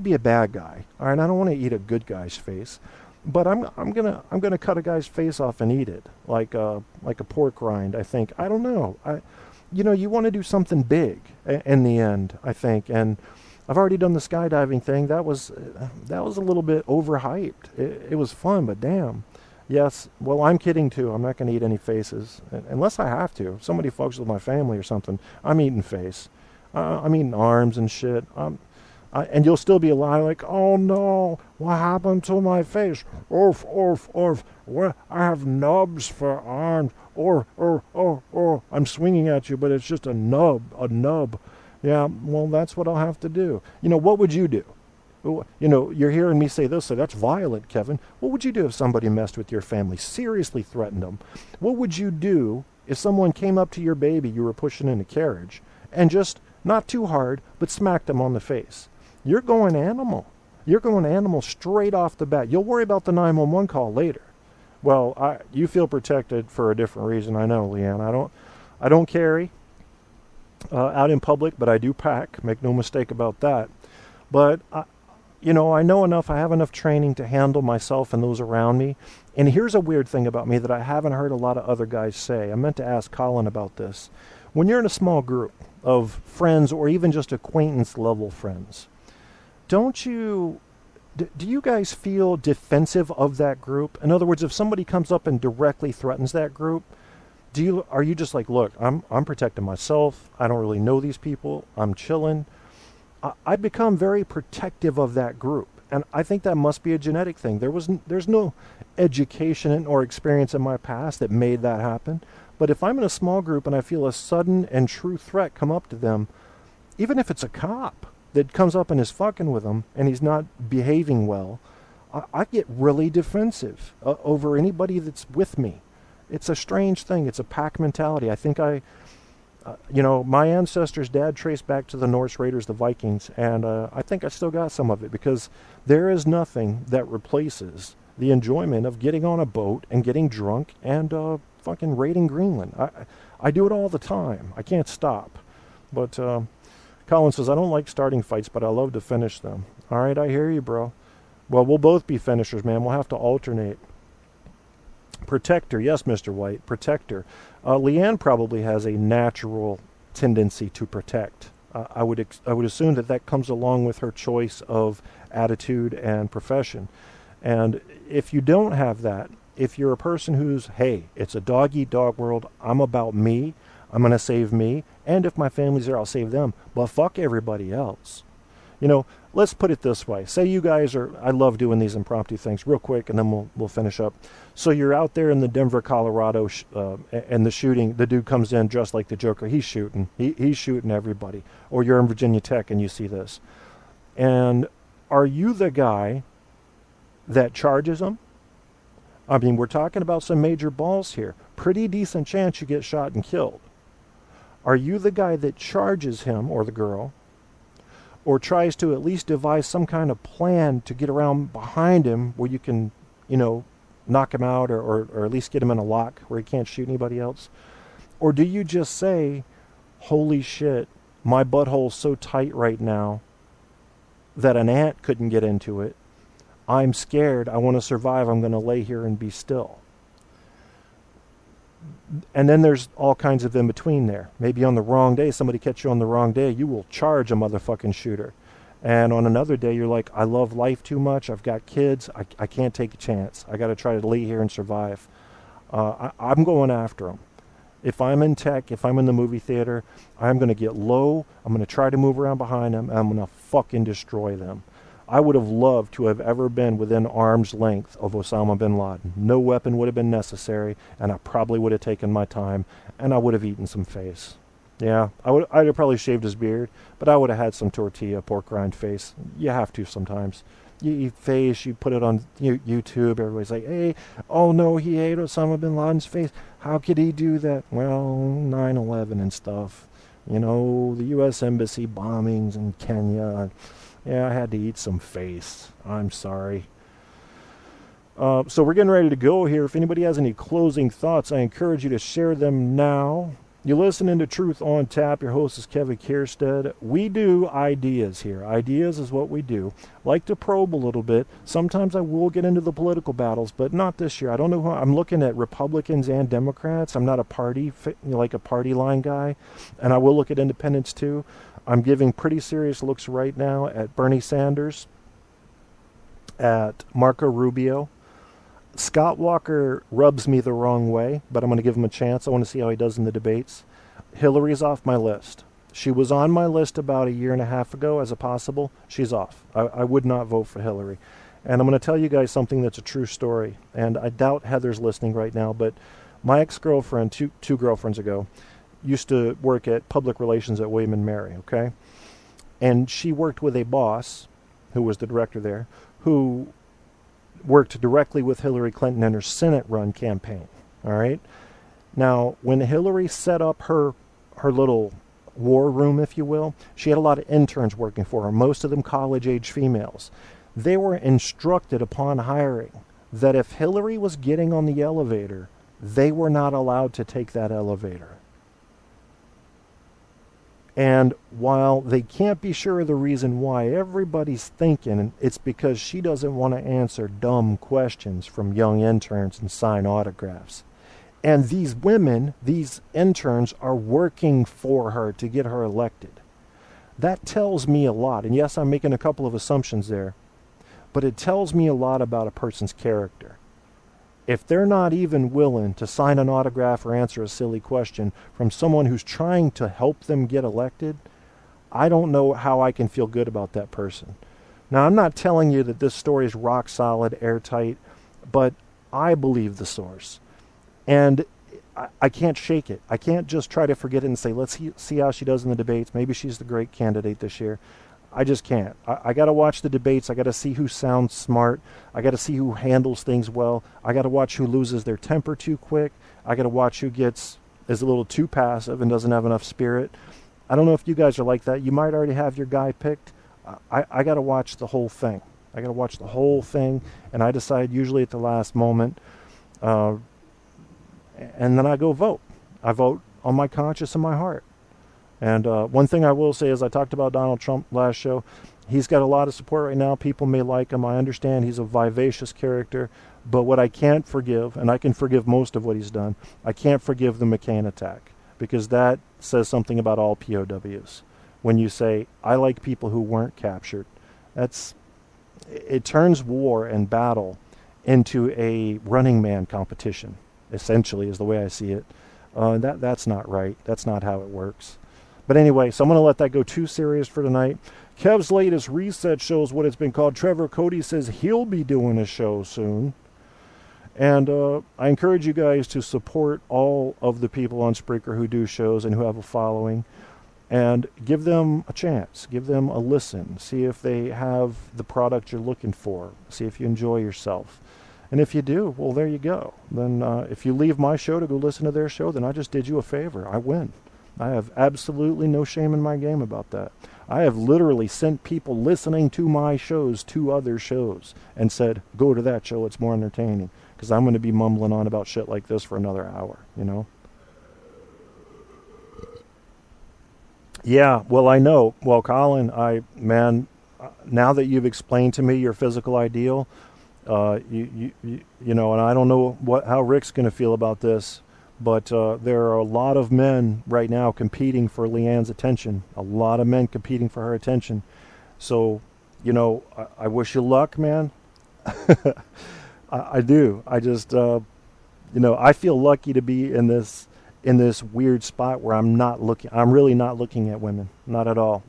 be a bad guy. All right, I don't want to eat a good guy's face, but I'm gonna cut a guy's face off and eat it like a pork rind. I think. I don't know. You want to do something big in the end. I think, and I've already done the skydiving thing. That was a little bit overhyped. It was fun, but damn. Yes, well, I'm kidding too. I'm not going to eat any faces unless I have to. If somebody fucks with my family or something, I'm eating face. I'm eating arms and shit. And you'll still be alive like, oh no, what happened to my face? Oof, oof, oof. I have nubs for arms. I'm swinging at you, but it's just a nub. Yeah, well, that's what I'll have to do. What would you do? You're hearing me say this, so that's violent, Kevin. What would you do if somebody messed with your family, seriously threatened them? What would you do if someone came up to your baby you were pushing in a carriage and just, not too hard, but smacked them on the face? You're going animal. You're going animal straight off the bat. You'll worry about the 911 call later. Well, you feel protected for a different reason. I know, Leanne. I don't carry out in public, but I do pack. Make no mistake about that. But I know enough. I have enough training to handle myself and those around me. And here's a weird thing about me that I haven't heard a lot of other guys say. I meant to ask Colin about this. When you're in a small group of friends or even just acquaintance level friends, do you guys feel defensive of that group? In other words, if somebody comes up and directly threatens that group, are you just like, look, I'm protecting myself. I don't really know these people. I'm chilling. I become very protective of that group, and I think that must be a genetic thing. There's no education or experience in my past that made that happen. But if I'm in a small group and I feel a sudden and true threat come up to them, even if it's a cop that comes up and is fucking with them and he's not behaving well, I get really defensive over anybody that's with me. It's a strange thing. It's a pack mentality. I think my ancestors' dad traced back to the Norse Raiders, the Vikings, and I think I still got some of it, because there is nothing that replaces the enjoyment of getting on a boat and getting drunk and fucking raiding Greenland. I do it all the time. I can't stop. But Colin says, I don't like starting fights, but I love to finish them. All right, I hear you, bro. Well, we'll both be finishers, man. We'll have to alternate. Protector, yes, Mr. White, protector. Leanne probably has a natural tendency to protect. I would assume that comes along with her choice of attitude and profession. And if you don't have that, if you're a person who's, hey, it's a dog-eat-dog world, I'm about me, I'm going to save me, and if my family's there, I'll save them, but fuck everybody else. Let's put it this way. Say you guys I love doing these impromptu things real quick, and then we'll finish up. So you're out there in the Denver, Colorado, and the shooting, the dude comes in dressed like the Joker. He's shooting. He's shooting everybody. Or you're in Virginia Tech and you see this. And are you the guy that charges him? I mean, we're talking about some major balls here. Pretty decent chance you get shot and killed. Are you the guy that charges him or the girl, or tries to at least devise some kind of plan to get around behind him where you can, knock him out or at least get him in a lock where he can't shoot anybody else? Or do you just say, holy shit, my butthole's so tight right now that an ant couldn't get into it. I'm scared. I want to survive. I'm going to lay here and be still. And then there's all kinds of in between there. Maybe on the wrong day, somebody catch you on the wrong day, you will charge a motherfucking shooter. And on another day, you're like, I love life too much. I've got kids. I can't take a chance. I got to try to lay here and survive. I'm going after them. If I'm in tech, if I'm in the movie theater, I'm going to get low. I'm going to try to move around behind them, and I'm going to fucking destroy them. I would have loved to have ever been within arm's length of Osama bin Laden. No weapon would have been necessary, and I probably would have taken my time, and I would have eaten some face. Yeah, I'd have probably shaved his beard, but I would have had some tortilla, pork rind face. You have to sometimes. You eat face, you put it on YouTube, everybody's like, hey, oh no, he ate Osama bin Laden's face. How could he do that? Well, 9/11 and stuff. The U.S. Embassy bombings in Kenya. Yeah, I had to eat some face. I'm sorry. So we're getting ready to go here. If anybody has any closing thoughts, I encourage you to share them now. You're listening to Truth on Tap. Your host is Kevin Kierstead. We do ideas here. Ideas is what we do. Like to probe a little bit. Sometimes I will get into the political battles, but not this year. I don't know who I'm looking at, Republicans and Democrats. I'm not a party, like a party line guy, and I will look at independents too. I'm giving pretty serious looks right now at Bernie Sanders, at Marco Rubio. Scott Walker rubs me the wrong way, but I'm going to give him a chance. I want to see how he does in the debates. Hillary's off my list. She was on my list about a year and a half ago as a possible. She's off. I would not vote for Hillary. And I'm going to tell you guys something that's a true story. And I doubt Heather's listening right now, but my ex-girlfriend, two girlfriends ago, used to work at public relations at William and Mary, okay? And she worked with a boss, who was the director there, who worked directly with Hillary Clinton in her Senate run campaign. All right. Now, when Hillary set up her little war room, if you will, she had a lot of interns working for her, most of them college-age females. They were instructed upon hiring that if Hillary was getting on the elevator, they were not allowed to take that elevator. And while they can't be sure of the reason why, everybody's thinking it's because she doesn't want to answer dumb questions from young interns and sign autographs. And these women, these interns, are working for her to get her elected. That tells me a lot. And yes, I'm making a couple of assumptions there, but it tells me a lot about a person's character. If they're not even willing to sign an autograph or answer a silly question from someone who's trying to help them get elected, I don't know how I can feel good about that person. Now, I'm not telling you that this story is rock solid, airtight, but I believe the source. And I can't shake it. I can't just try to forget it and say, let's see how she does in the debates. Maybe she's the great candidate this year. I just can't. I got to watch the debates. I got to see who sounds smart. I got to see who handles things well. I got to watch who loses their temper too quick. I got to watch who is a little too passive and doesn't have enough spirit. I don't know if you guys are like that. You might already have your guy picked. I got to watch the whole thing. I got to watch the whole thing, and I decide usually at the last moment, and then I go vote. I vote on my conscience and my heart. And one thing I will say is I talked about Donald Trump last show. He's got a lot of support right now. People may like him. I understand he's a vivacious character. But what I can't forgive, and I can forgive most of what he's done, I can't forgive the McCain attack. Because that says something about all POWs. When you say, I like people who weren't captured. It turns war and battle into a Running Man competition, essentially, is the way I see it. That's not right. That's not how it works. But anyway, so I'm going to let that go too serious for tonight. Kev's latest reset shows what it's been called. Trevor Cody says he'll be doing a show soon. And I encourage you guys to support all of the people on Spreaker who do shows and who have a following. And give them a chance. Give them a listen. See if they have the product you're looking for. See if you enjoy yourself. And if you do, well, there you go. Then if you leave my show to go listen to their show, then I just did you a favor. I win. I have absolutely no shame in my game about that. I have literally sent people listening to my shows to other shows and said, go to that show, it's more entertaining. Because I'm going to be mumbling on about shit like this for another hour, you know? Yeah, well, I know. Well, Colin, now that you've explained to me your physical ideal, you know, and I don't know how Rick's going to feel about this, but there are a lot of men right now competing for Leanne's attention. A lot of men competing for her attention. So, you know, I wish you luck, man. I do. I just, you know, I feel lucky to be in this weird spot where I'm really not looking at women. Not at all.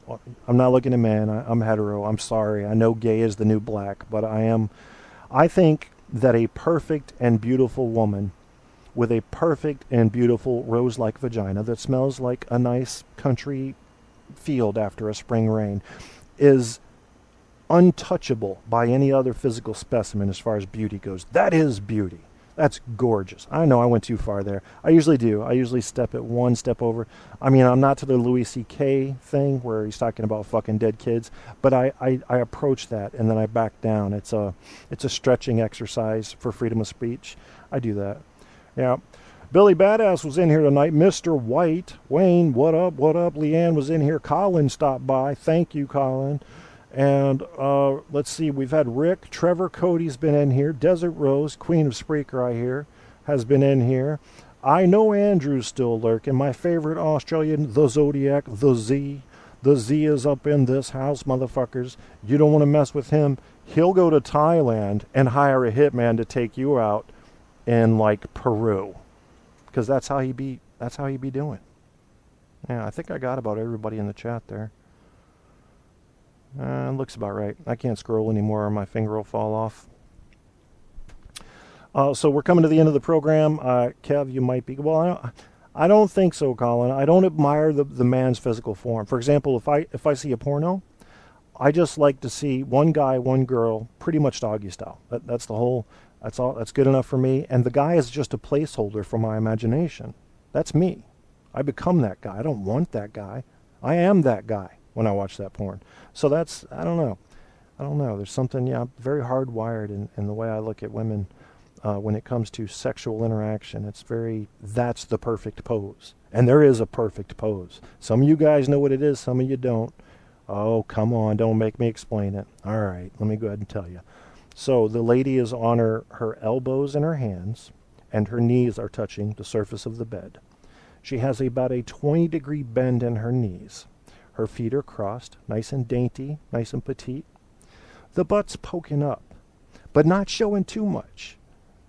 I'm not looking at men. I'm hetero. I'm sorry. I know gay is the new black, but I think that a perfect and beautiful woman with a perfect and beautiful rose-like vagina that smells like a nice country field after a spring rain is untouchable by any other physical specimen as far as beauty goes. That is beauty. That's gorgeous. I know I went too far there. I usually do. I usually step it one step over. I mean, I'm not to the Louis C.K. thing where he's talking about fucking dead kids, but I approach that and then I back down. It's a stretching exercise for freedom of speech. I do that. Yeah. Billy Badass was in here tonight. Mr. White. Wayne, what up, what up? Leanne was in here. Colin stopped by. Thank you, Colin. And let's see, we've had Rick. Trevor Cody's been in here. Desert Rose, Queen of Spreaker, I hear, has been in here. I know Andrew's still lurking. My favorite Australian, the Zodiac, the Z. The Z is up in this house, motherfuckers. You don't want to mess with him. He'll go to Thailand and hire a hitman to take you out in, like, Peru. Because that's how he be doing. Yeah, I think I got about everybody in the chat there. Looks about right. I can't scroll anymore or my finger will fall off. So we're coming to the end of the program. Kev, you might be... Well, I don't think so, Colin. I don't admire the man's physical form. For example, if I see a porno, I just like to see one guy, one girl, pretty much doggy style. That's the whole... That's all. That's good enough for me. And the guy is just a placeholder for my imagination. That's me. I become that guy. I don't want that guy. I am that guy when I watch that porn. So that's... I don't know. There's something, very hardwired in the way I look at women. When it comes to sexual interaction, that's the perfect pose. And there is a perfect pose. Some of you guys know what it is, some of you don't. Oh, come on, don't make me explain it. All right, let me go ahead and tell you. So the lady is on her elbows and her hands, and her knees are touching the surface of the bed. She has about a 20-degree bend in her knees. Her feet are crossed, nice and dainty, nice and petite. The butt's poking up, but not showing too much.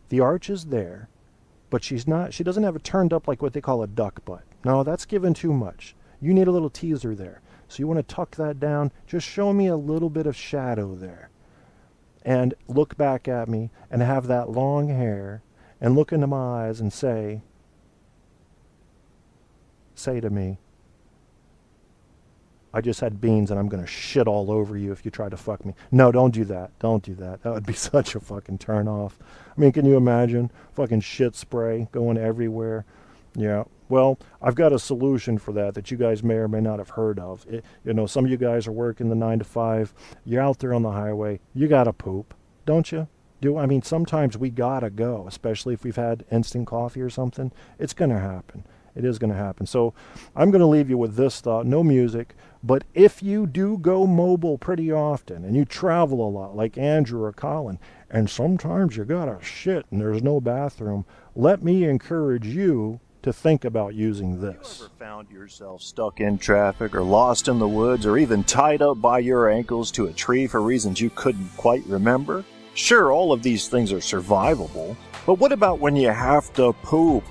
The arch is there, but she doesn't have it turned up like what they call a duck butt. No, that's given too much. You need a little teaser there. So you want to tuck that down. Just show me a little bit of shadow there. And look back at me and have that long hair and look into my eyes and say to me, I just had beans and I'm going to shit all over you if you try to fuck me. No, don't do that. Don't do that. That would be such a fucking turn off. I mean, can you imagine? Fucking shit spray going everywhere. Yeah. Well, I've got a solution for that you guys may or may not have heard of. Some of you guys are working the 9 to 5. You're out there on the highway. You got to poop, don't you? Sometimes we got to go, especially if we've had instant coffee or something. It's going to happen. It is going to happen. So I'm going to leave you with this thought. No music. But if you do go mobile pretty often and you travel a lot like Andrew or Colin, and sometimes you got to shit and there's no bathroom, let me encourage you to think about using this. Have you ever found yourself stuck in traffic or lost in the woods or even tied up by your ankles to a tree for reasons you couldn't quite remember? Sure, all of these things are survivable, but what about when you have to poop?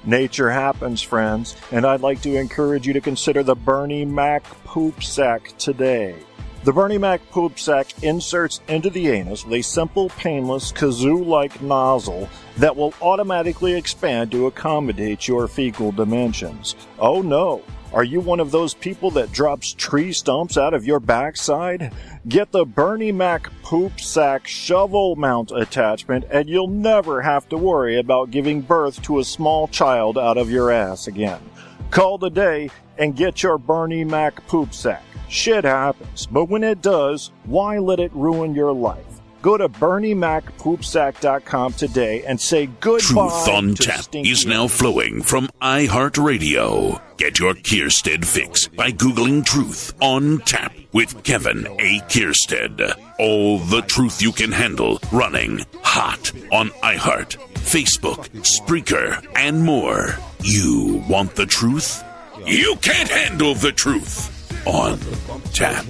Nature happens, friends, and I'd like to encourage you to consider the Bernie Mac Poop Sack today. The Bernie Mac Poop Sack inserts into the anus with a simple, painless, kazoo-like nozzle that will automatically expand to accommodate your fecal dimensions. Oh no! Are you one of those people that drops tree stumps out of your backside? Get the Bernie Mac Poop Sack shovel mount attachment and you'll never have to worry about giving birth to a small child out of your ass again. Call today and get your Bernie Mac Poop Sack. Shit happens, but when it does, why let it ruin your life? Go to BernieMacPoopSack.com today and say goodbye. Truth on Tap is now flowing from iHeartRadio. Get your Kierstead fix by Googling Truth on Tap with Kevin A. Kierstead. All the truth you can handle running hot on iHeart, Facebook, Spreaker, and more. You want the truth? You can't handle the truth on Tap.